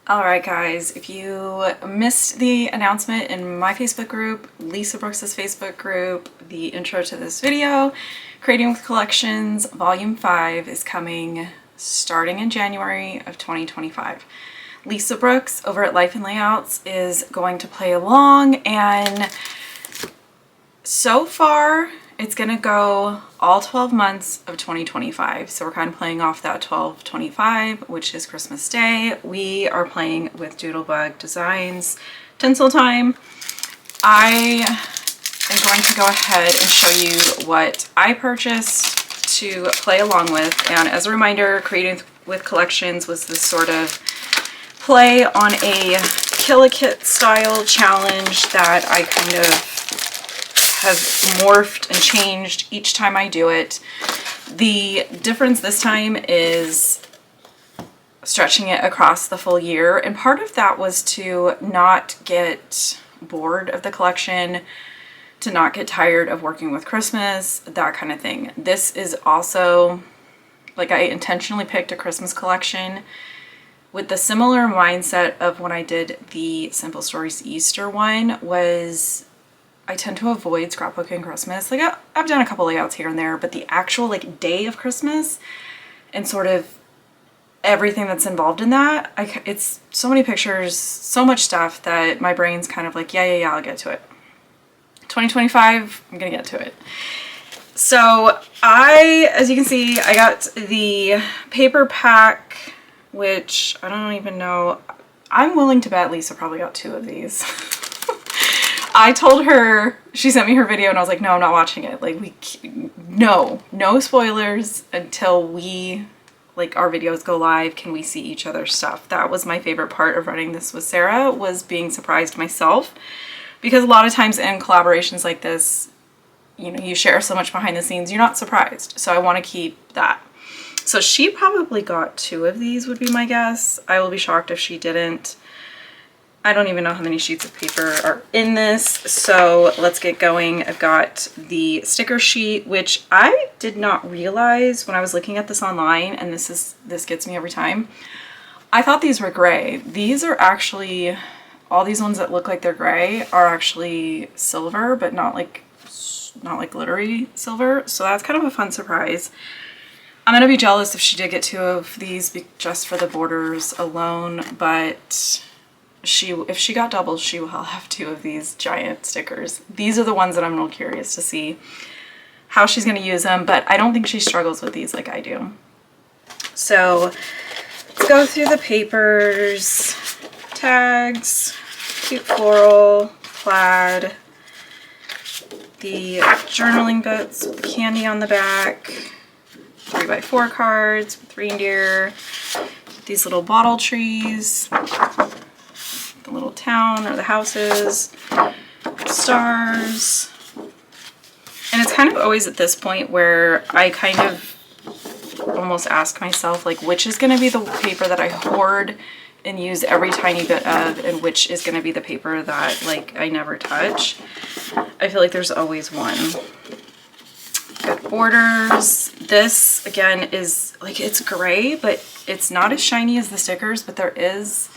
Alright guys, if you missed the announcement in my Facebook group, Lisa Brooks's Facebook group, the intro to this video, Creating with Collections Volume 5 is coming starting in January of 2025. Lisa Brooks over at Life and Layouts is going to play along, and so far it's gonna go all 12 months of 2025. So we're kind of playing off that 12/25, which is Christmas Day. We are playing with Doodlebug Designs Tinsel Time. I am going to go ahead and show you what I purchased to play along with. And as a reminder, Creating with Collections was this sort of play on a Kill-A-Kit style challenge that I kind of have morphed and changed each time I do it. The difference this time is stretching it across the full year, and part of that was to not get bored of the collection, to not get tired of working with Christmas, that kind of thing. This is also, like, I intentionally picked a Christmas collection with the similar mindset of when I did the Simple Stories Easter one. Was I tend to avoid scrapbooking Christmas. Like, I've done a couple layouts here and there, but the actual like day of Christmas and sort of everything that's involved in that, it's so many pictures, so much stuff that my brain's kind of like, yeah, I'll get to it. 2025, I'm gonna get to it. So as you can see, I got the paper pack, which I don't even know. I'm willing to bet Lisa probably got 2 of these. I told her, she sent me her video and I was like, no, I'm not watching it. Like, no spoilers until our videos go live. Can we see each other's stuff? That was my favorite part of running this with Sarah, was being surprised myself. Because a lot of times in collaborations like this, you know, you share so much behind the scenes, you're not surprised. So I want to keep that. So she probably got 2 of these, would be my guess. I will be shocked if she didn't. I don't even know how many sheets of paper are in this, so let's get going. I've got the sticker sheet, which I did not realize when I was looking at this online, and this gets me every time. I thought these were gray. These are actually, all these ones that look like they're gray are actually silver, but not like glittery silver, so that's kind of a fun surprise. I'm gonna be jealous if she did get 2 of these just for the borders alone, but if she got doubles, she will have 2 of these giant stickers. These are the ones that I'm real curious to see how she's going to use them, but I don't think she struggles with these like I do. So let's go through the papers. Tags, cute floral, plaid, the journaling bits with the candy on the back, 3x4 cards with reindeer, these little bottle trees, the little town or the houses, stars. And it's kind of always at this point where I kind of almost ask myself, like, which is going to be the paper that I hoard and use every tiny bit of, and which is going to be the paper that, like, I never touch. I feel like there's always one. Got borders. This again is like, it's gray, but it's not as shiny as the stickers, but there is,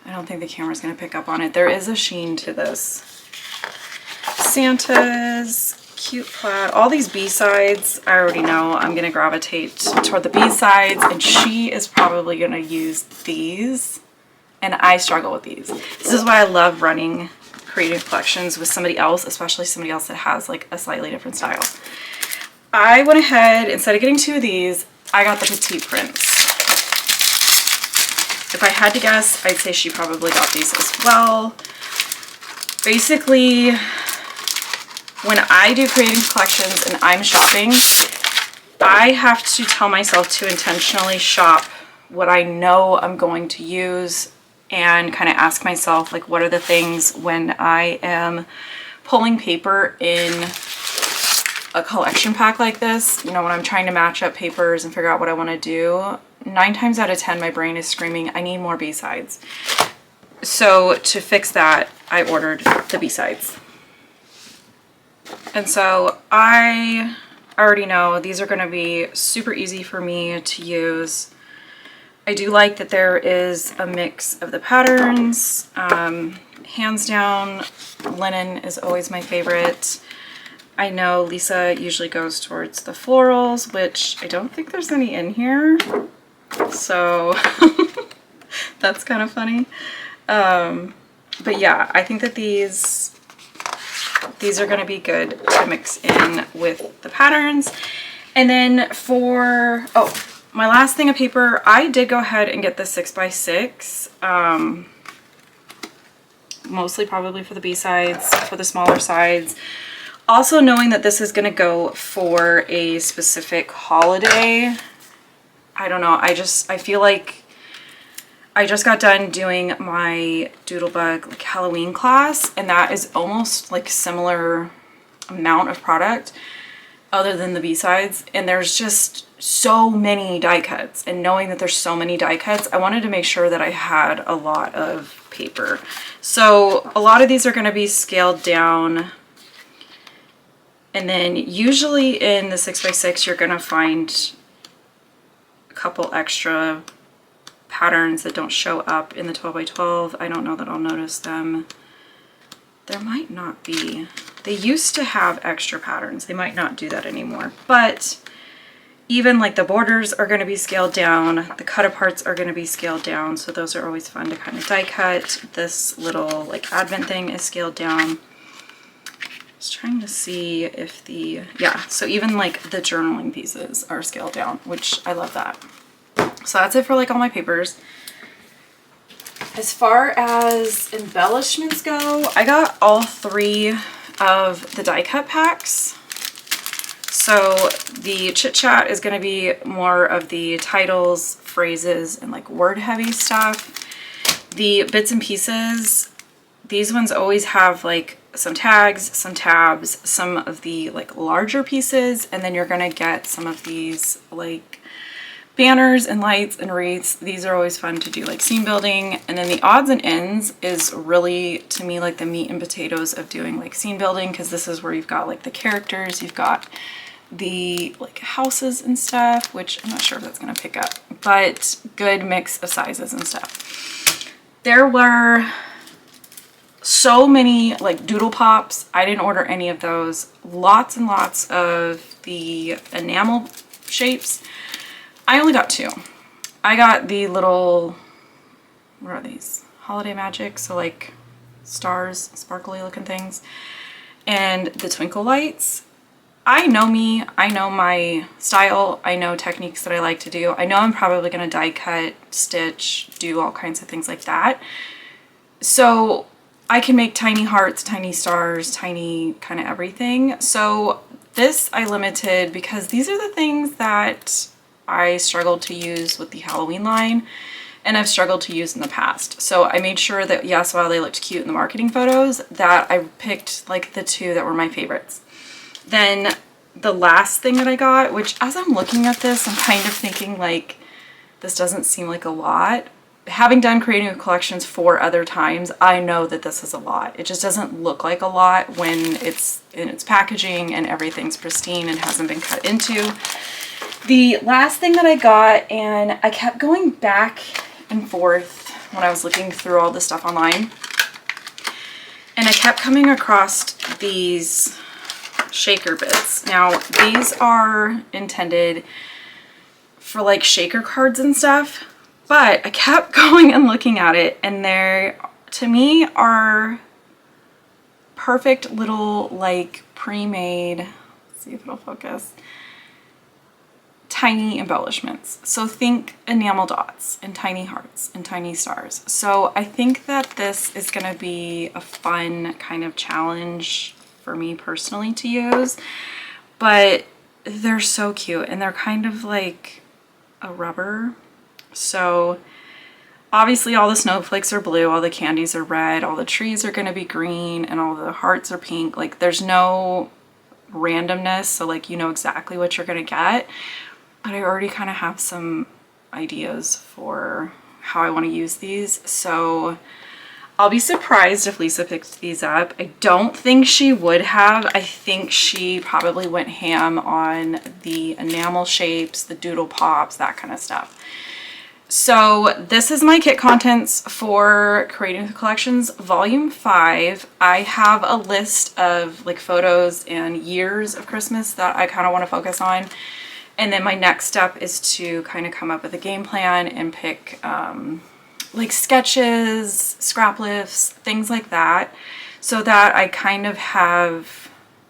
I don't think the camera's going to pick up on it, there is a sheen to this. Santas, cute plaid. All these B-sides, I already know I'm going to gravitate toward the B-sides, and she is probably going to use these, and I struggle with these. This is why I love running creative collections with somebody else, especially somebody else that has like a slightly different style. I went ahead, instead of getting 2 of these, I got the petite prints. If I had to guess, I'd say she probably got these as well. Basically, when I do creative collections and I'm shopping, I have to tell myself to intentionally shop what I know I'm going to use, and kind of ask myself, like, what are the things when I am pulling paper in a collection pack like this, you know, when I'm trying to match up papers and figure out what I want to do, 9 times out of 10 my brain is screaming, I need more B-sides. So to fix that, I ordered the B-sides. And so I already know these are going to be super easy for me to use. I do like that there is a mix of the patterns. Hands down, linen is always my favorite. I know Lisa usually goes towards the florals, which I don't think there's any in here. So that's kind of funny. But yeah, I think that these are going to be good to mix in with the patterns. And then for, oh, my last thing of paper, I did go ahead and get the 6x6, mostly probably for the B-sides, for the smaller sides. Also knowing that this is going to go for a specific holiday. I don't know, I feel like I just got done doing my Doodlebug like Halloween class, and that is almost like similar amount of product other than the B-sides, and there's just so many die cuts, and knowing that there's so many die cuts, I wanted to make sure that I had a lot of paper. So a lot of these are going to be scaled down, and then usually in the 6x6 you're going to find a couple extra patterns that don't show up in the 12x12. I don't know that I'll notice them. There might not be. They used to have extra patterns. They might not do that anymore. But even like the borders are going to be scaled down. The cut aparts are going to be scaled down. So those are always fun to kind of die cut. This little like advent thing is scaled down. I was trying to see if the, yeah, so even like the journaling pieces are scaled down, which I love that. So that's it for like all my papers. As far as embellishments go, I got all 3 of the die cut packs. So the Chit Chat is going to be more of the titles, phrases, and like word heavy stuff. The bits and pieces, these ones always have like some tags, some tabs, some of the like larger pieces, and then you're going to get some of these like banners and lights and wreaths. These are always fun to do like scene building. And then the odds and ends is really, to me, like the meat and potatoes of doing like scene building, because this is where you've got like the characters, you've got the like houses and stuff, which I'm not sure if that's going to pick up, but good mix of sizes and stuff. There were so many like doodle pops. I didn't order any of those. Lots and lots of the enamel shapes. I only got 2. I got the little, what are these? Holiday Magic, so like stars, sparkly looking things, and the twinkle lights. I know me, I know my style, I know techniques that I like to do. I know I'm probably going to die cut, stitch, do all kinds of things like that. So I can make tiny hearts, tiny stars, tiny kind of everything. So this I limited because these are the things that I struggled to use with the Halloween line, and I've struggled to use in the past. So I made sure that, yes, while they looked cute in the marketing photos, that I picked like the 2 that were my favorites. Then the last thing that I got, which as I'm looking at this, I'm kind of thinking like, this doesn't seem like a lot. Having done creating collections 4 other times, I know that this is a lot. It just doesn't look like a lot when it's in its packaging and everything's pristine and hasn't been cut into. The last thing that I got, and I kept going back and forth when I was looking through all this stuff online, and I kept coming across these shaker bits. Now, these are intended for like shaker cards and stuff, but I kept going and looking at it, and they're, to me, are perfect little like pre-made, let's see if it'll focus, tiny embellishments. So think enamel dots and tiny hearts and tiny stars. So I think that this is going to be a fun kind of challenge for me personally to use, but they're so cute, and they're kind of like a rubber. So obviously all the snowflakes are blue, all the candies are red, all the trees are going to be green, and all the hearts are pink. Like there's no randomness, so like you know exactly what you're going to get. But I already kind of have some ideas for how I want to use these. So I'll be surprised if Lisa picked these up. I don't think she would have. I think she probably went ham on the enamel shapes, the doodle pops, that kind of stuff. So this is my kit contents for Creating with Collections Volume 5. I have a list of like photos and years of Christmas that I kind of want to focus on. And then my next step is to kind of come up with a game plan and pick like sketches, scrap lifts, things like that, so that I kind of have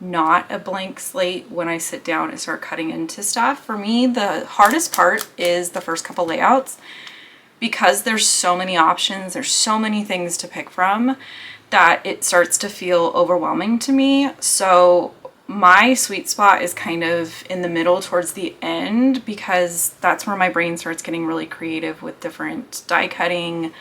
not a blank slate when I sit down and start cutting into stuff. For me, the hardest part is the first couple layouts, because there's so many options, there's so many things to pick from, that it starts to feel overwhelming to me. So my sweet spot is kind of in the middle towards the end, because that's where my brain starts getting really creative with different die cutting,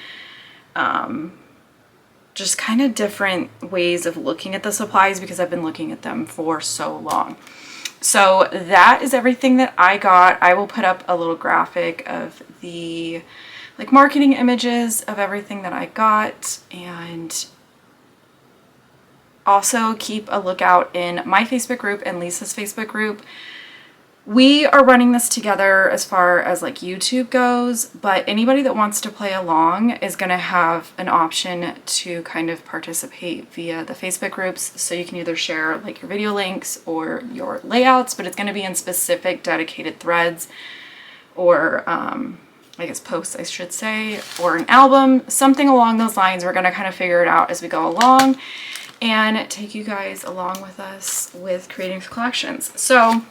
just kind of different ways of looking at the supplies, because I've been looking at them for so long. So that is everything that I got. I will put up a little graphic of the like marketing images of everything that I got, and also keep a lookout in my Facebook group and Lisa's Facebook group. We are running this together as far as like YouTube goes, but anybody that wants to play along is going to have an option to kind of participate via the Facebook groups. So you can either share like your video links or your layouts, but it's going to be in specific dedicated threads, or I guess posts, I should say, or an album, something along those lines. We're going to kind of figure it out as we go along and take you guys along with us with Creating with Collections. So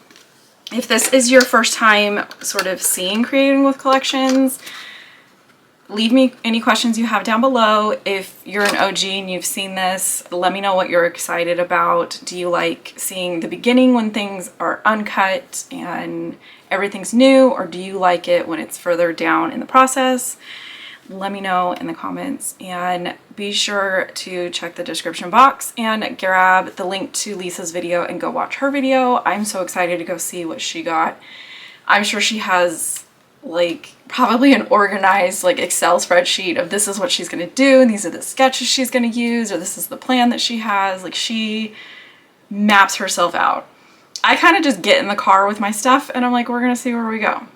if this is your first time sort of seeing Creating with Collections, leave me any questions you have down below. If you're an OG and you've seen this, let me know what you're excited about. Do you like seeing the beginning when things are uncut and everything's new, or do you like it when it's further down in the process? Let me know in the comments, and be sure to check the description box and grab the link to Lisa's video and go watch her video. I'm so excited to go see what she got. I'm sure she has like probably an organized like Excel spreadsheet of this is what she's going to do and these are the sketches she's going to use, or this is the plan that she has. Like, she maps herself out. I kind of just get in the car with my stuff and I'm like, we're going to see where we go.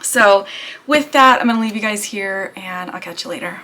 So with that, I'm going to leave you guys here and I'll catch you later.